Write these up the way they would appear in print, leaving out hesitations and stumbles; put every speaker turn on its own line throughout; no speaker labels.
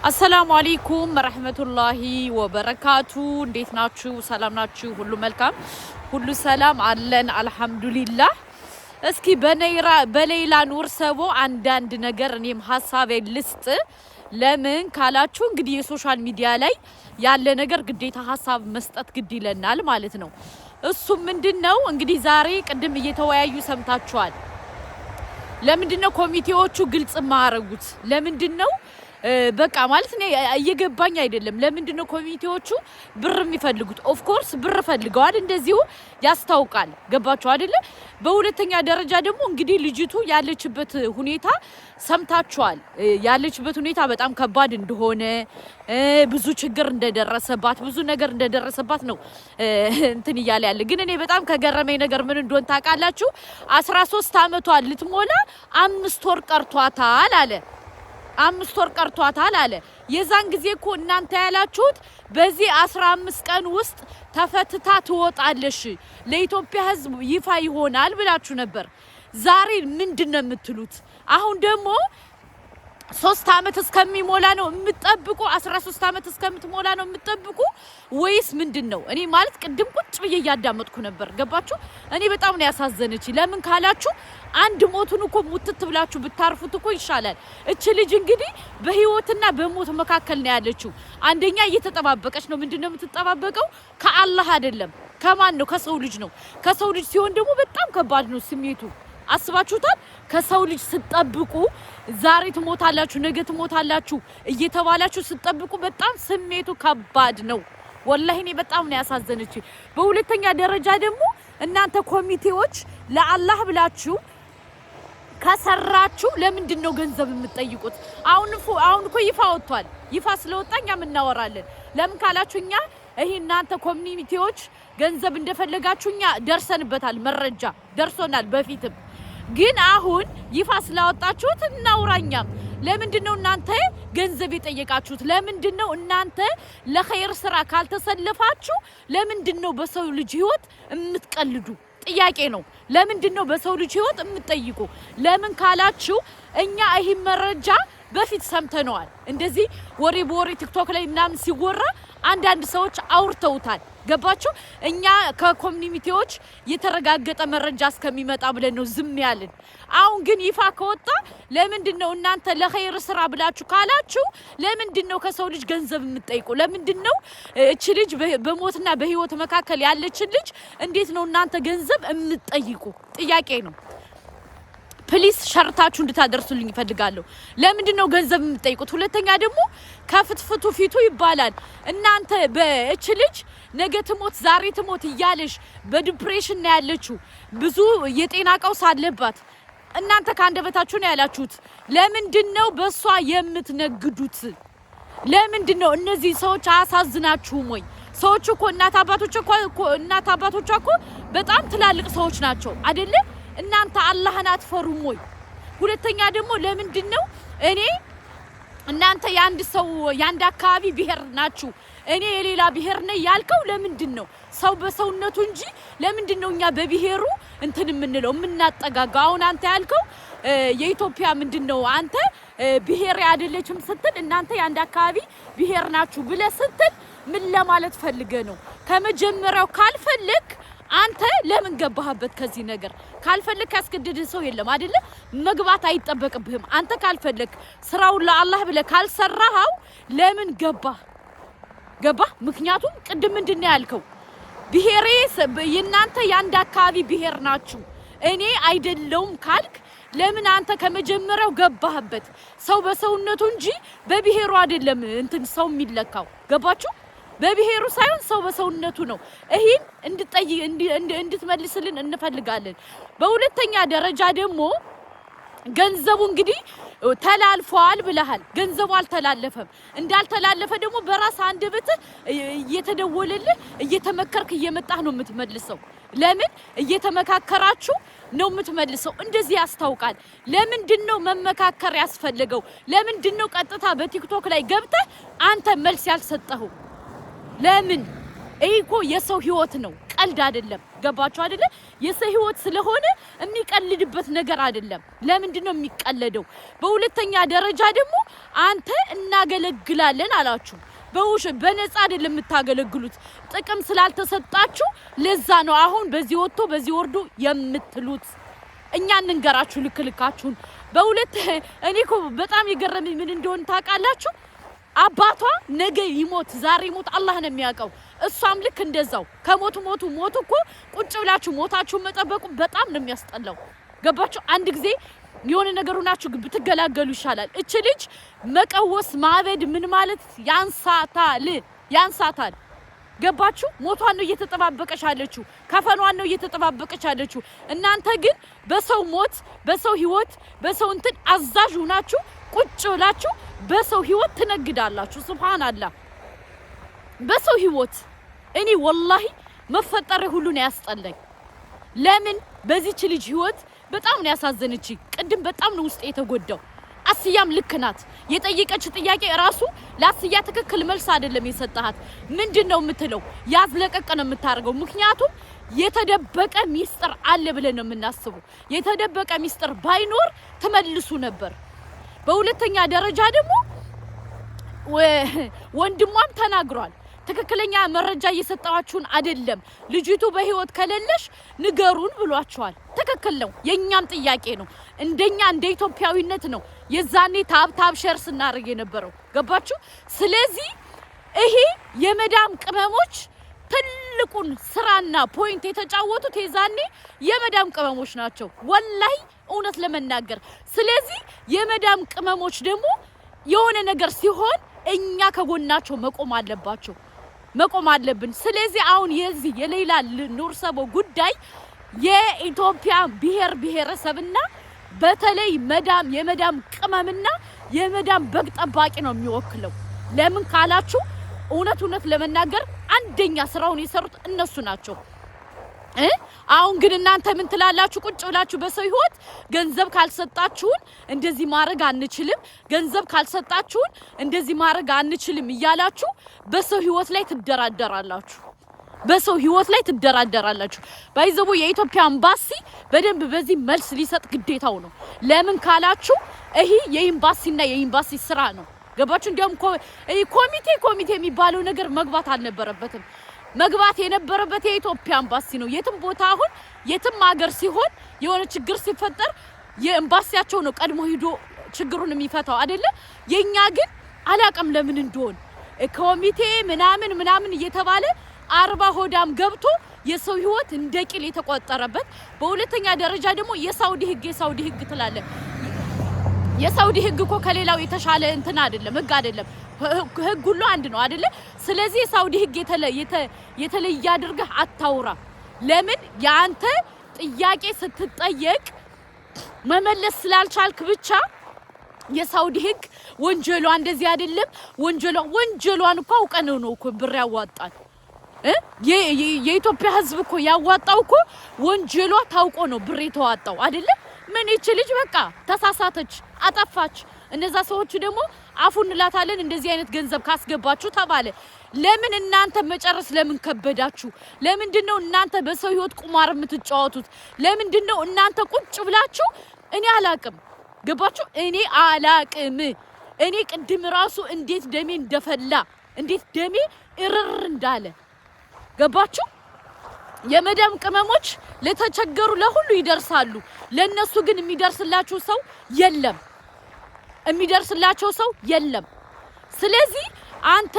السلام عليكم ورحمة الله وبركاته. እንዴት ናችሁ? ሰላም ናችሁ? ሁሉ መልካም ሁሉ ሰላም አለን አልহামዱሊላህ። እስኪ በሌላ ኑር ሰቦ አንዳንድ ነገር እኔም ሐሳቤ ልስጥ። ለምን ካላችሁ እንግዲህ የሶሻል ሚዲያ ላይ ያለ ነገር ግዴታ ሐሳብ መስጠት ግድ ይለናል ማለት ነው። እሱ ምንድነው እንግዲህ ዛሬ ቅድም እየተወያዩ ሰምታችኋል። ለምንድነው ኮሚቴዎቹ ግልጽ ማያረጉት? ለምንድነው በቃ ማለት ነው እየገባኝ አይደለም። ለምንድነው ኮሚቴዎቹ ብር የሚፈልጉት? ኦፍ ኮርስ ብር ፈልገዋል፣ እንደዚሁ ያስታውቃል። ገባችሁ አይደለ? በሁለተኛ ደረጃ ደግሞ እንግዲህ ልጅቱ ያለችበት ሁኔታ ሰምታችኋል። ያለችበት ሁኔታ በጣም ከባድ እንደሆነ፣ ብዙ ችግር እንደደረሰባት፣ ብዙ ነገር እንደደረሰባት ነው እንትን እያለ ያለ። ግን እኔ በጣም ከገረመኝ ነገር ምን እንደሆነ ታውቃላችሁ? 13 አመቷ ልትሞላ 5 ወር ቀርቷታል አለ። 5 ወር ቀርቷታል አለ። የዛን ጊዜ እኮ እናንተ ያላችሁት በዚህ 15 ቀን ውስጥ ተፈትታ ትወጣለሽ፣ ለኢትዮጵያ ሕዝብ ይፋ ይሆናል ብላችሁ ነበር። ዛሬ ምንድነው የምትሉት? አሁን ደግሞ 3 አመት እስከሚሞላ ነው የምትጠብቁ? 13 አመት እስከምትሞላ ነው የምትጠብቁ ወይስ ምንድነው? እኔ ማለት ቅድም ቁጭ ብዬ እያዳመጥኩ ነበር። ገባችሁ? እኔ በጣም ነው ያሳዘነች። ለምን ካላችሁ አንድ ሞቱን እኮ ሙትት ብላችሁ ብታርፉት እኮ ይሻላል። እቺ ልጅ እንግዲህ በህይወትና በሞት መካከል ነው ያለችው። አንደኛ እየተጠባበቀች ነው። ምንድነው የምትጠባበቀው? ከአላህ አይደለም። ከማን ነው? ከሰው ልጅ ነው። ከሰው ልጅ ሲሆን ደግሞ በጣም ከባድ ነው ስሜቱ። አስባችሁታል? ከሰው ልጅ ስትጠብቁ ዛሬ ትሞታላችሁ፣ ነገ ትሞታላችሁ እየተባላችሁ ስትጠብቁ በጣም ስሜቱ ከባድ ነው። ወላሂ እኔ በጣም ነው ያሳዘነች። በሁለተኛ ደረጃ ደግሞ እናንተ ኮሚቴዎች ለአላህ ብላችሁ ከሰራችሁ ለምንድን ነው ገንዘብ የምትጠይቁት? አሁን እኮ ይፋ ወጥቷል። ይፋ ስለወጣኛ ምን እናወራለን? ለምን ካላችሁኛ ይሄ እናንተ ኮሚኒቲዎች ገንዘብ እንደፈለጋችሁኛ ደርሰንበታል፣ መረጃ ደርሶናል በፊትም። ግን አሁን ይፋ ስላወጣችሁት እናውራኛም። ለምንድነው እናንተ ገንዘብ የጠየቃችሁት? ለምንድነው እናንተ ለኸይር ስራ ካልተሰለፋችሁ ለምንድነው በሰው ልጅ ህይወት የምትቀልዱ? ጥያቄ ነው። ለምንድነው በሰው ልጅ ህይወት የምትጠይቁ? ለምን ካላችሁ እኛ ይሄ መረጃ በፊት ሰምተነዋል። እንደዚህ ወሬ በወሬ ቲክቶክ ላይ ምናምን ሲወራ አንዳንድ ሰዎች አውርተውታል። ገባችሁ? እኛ ከኮሚኒቲዎች የተረጋገጠ መረጃ እስከሚመጣ ብለን ነው ዝም ያልን። አሁን ግን ይፋ ከወጣ ለምንድነው እናንተ ለኸይር ስራ ብላችሁ ካላችሁ ለምንድነው ከሰው ልጅ ገንዘብ የምትጠይቁ? ለምንድነው እቺ ልጅ በሞትና በህይወት መካከል ያለች ልጅ እንዴት ነው እናንተ ገንዘብ የምትጠይቁ? ጥያቄ ነው። ፕሊስ ሸርታችሁ እንድታደርሱልኝ ይፈልጋለሁ። ለምንድነው ገንዘብ የምትጠይቁት? ሁለተኛ ደግሞ ከፍትፍቱ ፊቱ ይባላል። እናንተ በእቺ ልጅ ነገ ትሞት ዛሬ ትሞት እያለሽ በዲፕሬሽን ነው ያለችው። ብዙ የጤና ቀውስ አለባት። እናንተ ካንደበታችሁ ነው ያላችሁት። ለምንድነው በሷ የምትነግዱት? ለምንድነው? እነዚህ ሰዎች አያሳዝናችሁም ወይ? ሰዎች እኮ እናት አባቶቿ እኮ በጣም ትላልቅ ሰዎች ናቸው አይደለ? እናንተ አላህን አትፈሩም ወይ? ሁለተኛ ደግሞ ለምንድነው እናንተ የአንድ አካባቢ ብሔር ናችሁ፣ እኔ የሌላ ብሔር ነኝ ያልከው ለምንድነው? ሰው በሰውነቱ እንጂ ለምንድነው እኛ በብሔሩ እንትን የምንለው የምናጠጋጋው? አሁን አንተ ያልከው የኢትዮጵያ ምንድነው አንተ ብሔር አይደለችም ስትል እናንተ የአንድ አካባቢ ብሔር ናችሁ ብለህ ስትል ምን ለማለት ፈልገ ነው? ከመጀመሪያው ካልፈልክ አንተ ለምን ገባህበት? ከዚህ ነገር ካልፈልክ ያስገድድህ ሰው የለም አይደለ? መግባት አይጠበቅብህም። አንተ ካልፈልክ ስራውን ለአላህ ብለህ ካልሰራኸው ለምን ገባህ? ምክንያቱም ቅድም ምንድነው ያልከው? ብሔሬ የናንተ የአንድ አካባቢ ብሔር ናችሁ እኔ አይደለውም ካልክ ለምን አንተ ከመጀመሪያው ገባህበት? ሰው በሰውነቱ እንጂ በብሔሩ አይደለም እንትን ሰው የሚለካው። ገባችሁ? በብሔሩ ሳይሆን ሰው በሰውነቱ ነው። ይሄን እንድትመልስልን እንፈልጋለን። በሁለተኛ ደረጃ ደግሞ ገንዘቡ እንግዲህ ተላልፏል ብለሃል። ገንዘቡ አልተላለፈም። እንዳልተላለፈ ደግሞ በራስ አንደበት እየተደወለልህ እየተመከርክ እየመጣህ ነው የምትመልሰው። ለምን እየተመካከራችሁ ነው የምትመልሰው? እንደዚህ ያስታውቃል። ለምንድነው መመካከር ያስፈልገው? ለምንድነው ቀጥታ በቲክቶክ ላይ ገብተህ አንተ መልስ ያልሰጠኸው? ለምን? እኮ የሰው ህይወት ነው። ቀልድ አይደለም ገባችሁ አይደለ የሰው ህይወት ስለሆነ የሚቀልድበት ነገር አይደለም ለምንድን ነው የሚቀለደው በሁለተኛ ደረጃ ደግሞ አንተ እናገለግላለን አላችሁ በነፃ አይደለም የምታገለግሉት ጥቅም ስላልተሰጣችሁ ለዛ ነው አሁን በዚህ ወጥቶ በዚህ ወርዶ የምትሉት እኛ እንንገራችሁ ልክልካችሁን በሁለት እኔኮ በጣም ይገረመኝ ምን እንደሆነ ታውቃላችሁ አባቷ ነገ ይሞት ዛሬ ይሞት አላህ ነው የሚያውቀው እሷም ልክ እንደዛው ከሞቱ እኮ ቁጭ ብላችሁ ሞታችሁ መጠበቁ በጣም ነው የሚያስጠላው ገባችሁ አንድ ጊዜ የሆነ ነገሩናችሁ ብትገላገሉ ይሻላል እቺ ልጅ መቀወስ ማበድ ምን ማለት ያንሳታል ገባችሁ ሞቷን ነው እየተጠባበቀች ያለችው ከፈኗን ነው እየተጠባበቀች ያለችው እናንተ ግን በሰው ሞት በሰው ህይወት በሰው እንትን አዛዥ ሆናችሁ ቁጭ ብላችሁ በሰው ህይወት ትነግዳላችሁ ሱብሃንአላህ በሰው ህይወት እኔ ወላሂ መፈጠር ሁሉ ነው ያስጠላኝ ለምን በዚህች ልጅ ህይወት በጣም ነው ያሳዘነች ቅድም በጣም ነው ውስጥ የተጎዳው አስያም ልክናት የጠየቀች ጥያቄ ራሱ ለአስያ ትክክል መልስ አይደለም የሰጣሃት ምንድነው የምትለው ያዝለቀቀ ነው የምታርገው ምክንያቱም የተደበቀ ሚስጥር አለ ብለን ነው የምናስበው የተደበቀ ሚስጥር ባይኖር ተመልሱ ነበር በሁለተኛ ደረጃ ደግሞ ወንድሟም ተናግሯል ትክክለኛ መረጃ እየሰጣችሁን አይደለም ልጅቱ በህይወት ከሌለሽ ንገሩን ብሏቸዋል ትክክል ነው የኛም ጥያቄ ነው እንደኛ እንደ ኢትዮጵያዊነት ነው የዛኔ ታብ ሼር ስናርግ የነበረው ገባችሁ ስለዚህ ይሄ የመዳም ቅመሞች ትልቁን ስራና ፖይንት የተጫወቱት የዛኔ የመዳም ቅመሞች ናቸው ወላሂ እውነት ለመናገር ስለዚህ የመዳም ቅመሞች ደግሞ የሆነ ነገር ሲሆን እኛ ከጎናቸው መቆም አለብን ስለዚህ አሁን የዚህ የሌላ ኑርሰቦ ጉዳይ የኢትዮጵያ ብሔረሰብና በተለይ የመዳም ቅመምና የመዳም በግ ጠባቂ ነው የሚወክለው ለምን ካላችሁ እውነት ለመናገር አንደኛ ስራውን የሰሩት እነሱ ናቸው አሁን ግን እናንተ ምን ትላላችሁ ቁጭ ብላችሁ በሰው ህይወት ገንዘብ ካልሰጣችሁን እንደዚህ ማድረግ አንችልም ገንዘብ ካልሰጣችሁን እንደዚህ ማድረግ አንችልም ይያላችሁ በሰው ህይወት ላይ ትደራደራላችሁ ባይዘው የኢትዮጵያ ኤምባሲ በደንብ በዚህ መልስ ሊሰጥ ግዴታው ነው ለምን ካላችሁ ይሄ የኤምባሲና የኤምባሲ ስራ ነው ገባችሁ እንደም ኮሚቴ የሚባለው ነገር መግባት አልነበረበትም መግባት የነበረበት የኢትዮጵያ ኤምባሲ ነው የትም ቦታ አሁን የትም ሀገር ሲሆን የሆነ ችግር ሲፈጠር የኤምባሲያቸው ነው ቀድሞ ሄዶ ችግሩን የሚፈታው አይደለ የኛ ግን አላቀም ለምን እንደሆነ ኮሚቴ ምናምን እየተባለ 40 ሆዳም ገብቶ የሰው ህይወት እንደቂል የተቆጠረበት በሁለተኛ ደረጃ ደግሞ የሳውዲ ህግ ትላለ የሳውዲ ህግ እኮ ከሌላው የተሻለ እንትን አይደለም ህግ አይደለም ህግ ሁሉ አንድ ነው አይደለ ስለዚህ የሳውዲ ህግ የተለየ አድርገህ አታውራ ለምን ያንተ ጥያቄ ስትጠየቅ መመለስ ስላልቻልክ ብቻ የሳውዲ ህግ ወንጀሏ እንደዚህ አይደለም ወንጀሏን እኮ አውቀን ነው እኮ ብር ያዋጣል የኢትዮጵያ ህዝብ እኮ ያዋጣው እኮ ወንጀሏ ታውቆ ነው ብር የተዋጣው አይደለ ምን ይቺ ልጅ በቃ ተሳሳተች አጠፋች እነዛ ሰዎች ደግሞ አፉን ላታለን እንደዚህ አይነት ገንዘብ ካስገባችሁ ተባለ ለምን እናንተ መጨረስ ለምን ከበዳችሁ ለምንድነው እናንተ በሰው ህይወት ቁማር የምትጫወቱት ለምንድነው እናንተ ቁጭ ብላችሁ እኔ አላቅም ገባችሁ እኔ አላቅም እኔ ቅድም ራሱ እንዴት ደሜ እንደፈላ እንዴት ደሜ እርር እንዳለ ገባችሁ የመዳም ቅመሞች ለተቸገሩ ለሁሉ ይደርሳሉ ለነሱ ግን የሚደርስላቸው ሰው የለም ስለዚህ አንተ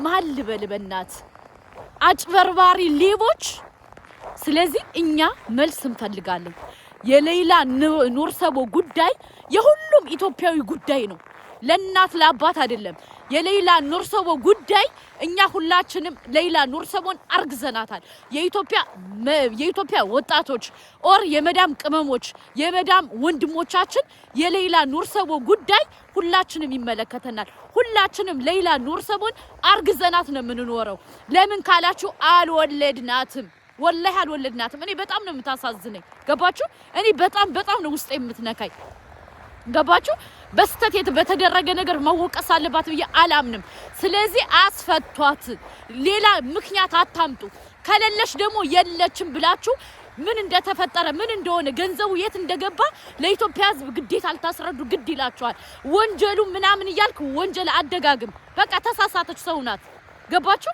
ማልበል በእናት አጭበርባሪ ሌቦች ስለዚህ እኛ መልስ እንፈልጋለን የሌላ ኑርሰቦ ጉዳይ የሁሉም ኢትዮጵያዊ ጉዳይ ነው ለእናት ለአባት አይደለም የሌላ ኑርሰቦ ጉዳይ እኛ ሁላችንም ሌላ ኑርሰቦን አርግዘናታል የኢትዮጵያ ወጣቶች ኦር የመዳም ቅመሞች የመዳም ወንድሞቻችን የሌላ ኑርሰቦ ጉዳይ ሁላችንም ይመለከተናል ሁላችንም ሌላ ኑርሰቦን አርግዘናት ነው የምንኖረው ለምን ካላችሁ አልወለድናትም ወላሂ አልወለድናትም እኔ በጣም ነው የምታሳዝነኝ ገባችሁ እኔ በጣም ነው ውስጥ የምትነካይ ገባችሁ? በስተት በተደረገ ነገር መወቀስ አለባት ብዬ አላምንም። ስለዚህ አስፈቷት፣ ሌላ ምክንያት አታምጡ። ከሌለሽ ደግሞ የለችም ብላችሁ ምን እንደተፈጠረ ምን እንደሆነ ገንዘቡ የት እንደገባ ለኢትዮጵያ ሕዝብ ግዴታ አልታስረዱ ግድ ይላችኋል። ወንጀሉ ምናምን እያልክ ወንጀል አደጋግም። በቃ ተሳሳተች ሰው ናት። ገባችሁ?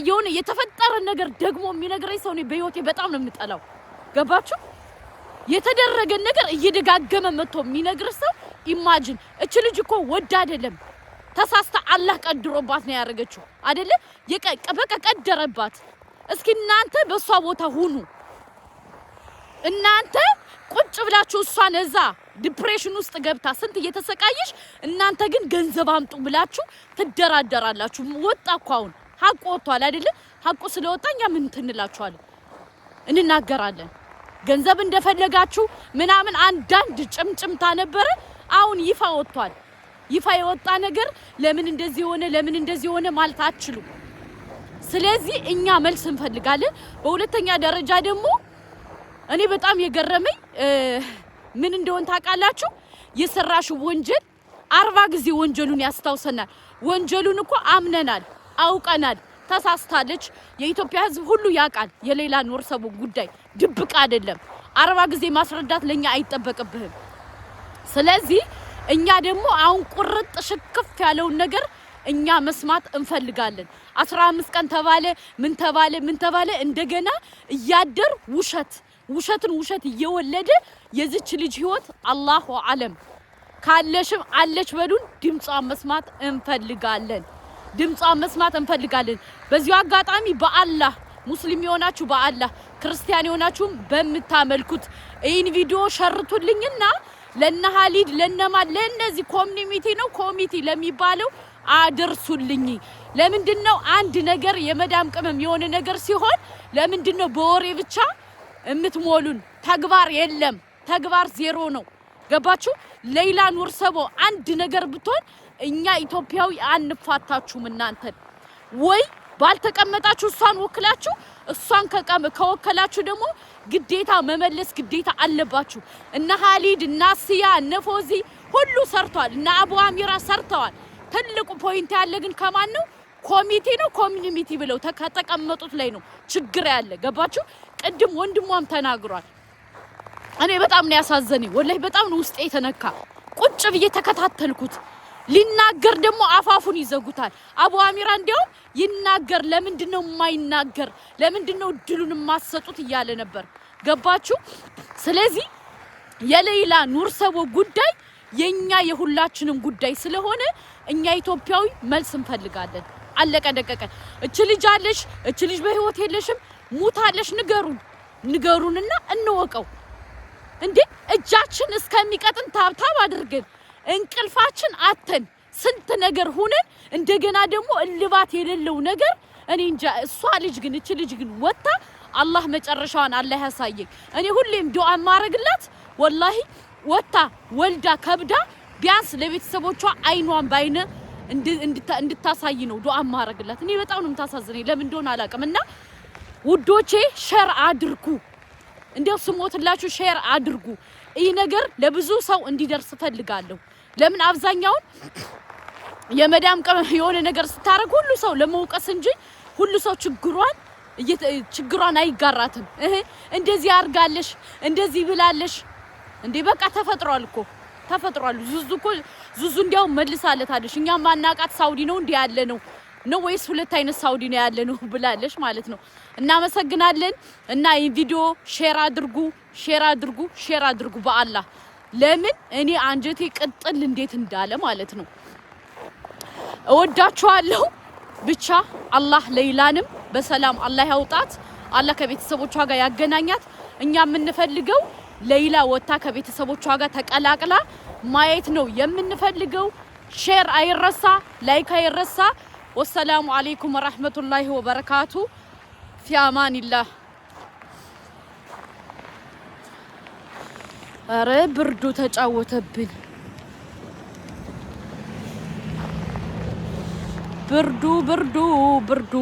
የሆነ የተፈጠረ ነገር ደግሞ የሚነግረኝ ሰው ነው በህይወቴ በጣም ነው የምጠላው። ገባችሁ? የተደረገ ነገር እየደጋገመ መጥቶ የሚነግር ሰው ኢማጂን። እቺ ልጅ እኮ ወድ አይደለም ተሳስታ አላህ ቀድሮባት ነው ያደረገችው አይደለ? በቃ ቀደረባት። እስኪ እናንተ በሷ ቦታ ሁኑ። እናንተ ቁጭ ብላችሁ እሷን እዛ ዲፕሬሽን ውስጥ ገብታ ስንት እየተሰቃየሽ እናንተ ግን ገንዘብ አምጡ ብላችሁ ትደራደራላችሁ። ወጣ እኮ አሁን ሀቁ ወጥቷል አይደለ? ሀቁ ስለወጣኛ ምን ትንላችኋለን? እንናገራለን። ገንዘብ እንደፈለጋችሁ ምናምን አንዳንድ ጭምጭምታ ነበረ። አሁን ይፋ ወጥቷል። ይፋ የወጣ ነገር ለምን እንደዚህ ሆነ ለምን እንደዚህ ሆነ ማለት አትችሉም። ስለዚህ እኛ መልስ እንፈልጋለን። በሁለተኛ ደረጃ ደግሞ እኔ በጣም የገረመኝ ምን እንደሆነ ታውቃላችሁ? የሰራሽ ወንጀል 40 ጊዜ ወንጀሉን ያስታውሰናል። ወንጀሉን እኮ አምነናል፣ አውቀናል። ተሳስታለች። የኢትዮጵያ ሕዝብ ሁሉ ያውቃል። የሌላ ኑርሰቡ ጉዳይ ድብቅ አይደለም። 40 ጊዜ ማስረዳት ለኛ አይጠበቅብህም። ስለዚህ እኛ ደግሞ አሁን ቁርጥ ሽክፍ ያለውን ነገር እኛ መስማት እንፈልጋለን። 15 ቀን ተባለ ምን ተባለ እንደገና እያደር ውሸትን ውሸት እየወለደ የዚች ልጅ ህይወት አላሁ አለም። ካለሽም አለች በሉን። ድምጿን መስማት እንፈልጋለን። በዚሁ አጋጣሚ በአላህ ሙስሊም የሆናችሁ በአላህ ክርስቲያን የሆናችሁም በምታመልኩት ይህን ቪዲዮ ሸርቱልኝና ለነሃሊድ ለነዚህ ኮሚቴ ለሚባለው አድርሱልኝ። ለምንድነው አንድ ነገር የመዳም ቅመም የሆነ ነገር ሲሆን ለምንድነው በወሬ ብቻ እምትሞሉን? ተግባር የለም። ተግባር ዜሮ ነው። ገባችሁ? ሌላ ኑርሰቦ አንድ ነገር ብትሆን እኛ ኢትዮጵያዊ አንፋታችሁም። እናንተ ወይ ባልተቀመጣችሁ እሷን ወክላችሁ እሷን ከወከላችሁ ደግሞ ግዴታ መመለስ ግዴታ አለባችሁ። እነ ሀሊድ እና ሲያ እነ ፎዚ ሁሉ ሰርተዋል። እነ አቡ አሚራ ሰርተዋል። ትልቁ ፖይንት ያለ ግን ከማን ነው? ኮሚኒቲ ብለው ተቀመጡት ላይ ነው ችግር ያለ። ገባችሁ? ቅድም ወንድሟም ተናግሯል። እኔ በጣም ነው ያሳዘነኝ። ወላሂ በጣም ነው ውስጤ የተነካ። ቁጭ ብዬ ተከታተልኩት። ሊናገር ደግሞ አፋፉን ይዘጉታል። አቡ አሚራ እንዲያው ይናገር፣ ለምንድነው የማይናገር? ለምንድነው እድሉን የማሰጡት እያለ ነበር። ገባችሁ? ስለዚህ የሌላ ኑርሰቦ ጉዳይ የኛ የሁላችንም ጉዳይ ስለሆነ እኛ ኢትዮጵያዊ መልስ እንፈልጋለን። አለቀ ደቀቀ። እቺ ልጅ አለሽ፣ እቺ ልጅ በህይወት የለሽም፣ ሙታለሽ፣ ንገሩንና እንወቀው። እንዴ እጃችን እስከሚቀጥን ታብታብ አድርገን እንቅልፋችን አተን ስንት ነገር ሆነን እንደገና ደግሞ እልባት የሌለው ነገር እኔ እንጃ። እሷ ልጅ ግን እቺ ልጅ ግን ወጣ አላህ መጨረሻዋን አላህ ያሳየኝ። እኔ ሁሌም ዱዓ ማረግላት ወላሂ ወጣ ወልዳ ከብዳ ቢያንስ ለቤተሰቦቿ አይኗን ባይነ እንድታሳይ ነው ዱዓ ማረግላት። እኔ በጣም ነው የምታሳዝነኝ፣ ለምን እንደሆነ አላውቅምና ውዶቼ ሼር አድርጉ። እንደው ስሞትላችሁ ሼር አድርጉ። ይሄ ነገር ለብዙ ሰው እንዲደርስ ፈልጋለሁ። ለምን አብዛኛውን የመዳም ቀመም የሆነ ነገር ስታረግ ሁሉ ሰው ለመውቀስ እንጂ ሁሉ ሰው ችግሯን አይጋራትም። እንደዚህ አርጋለሽ እንደዚህ ብላለሽ እንዴ በቃ ተፈጥሯል። ዙዙ እንዲያው መልሳለታለሽ። እኛ ማናቃት ሳውዲ ነው እንዴ ያለ ነው ወይስ ሁለት አይነት ሳውዲ ነው ያለ ነው ብላለሽ ማለት ነው። እናመሰግናለን። እና ይሄ ቪዲዮ ሼር አድርጉ በአላህ። ለምን እኔ አንጀቴ ቅጥል እንዴት እንዳለ ማለት ነው። እወዳችኋለሁ። ብቻ አላህ ሌላንም በሰላም አላህ ያውጣት። አላህ ከቤተሰቦቿ ጋር ያገናኛት። እኛ የምንፈልገው ሌላ ወጣ ከቤተሰቦቿ ጋር ተቀላቅላ ማየት ነው የምንፈልገው። ሼር አይረሳ፣ ላይክ አይረሳ። ወሰላሙ አለይኩም ወራህመቱላሂ ወበረካቱ። ፊ አማኒላህ። አረ ብርዱ ተጫወተብን። ብርዱ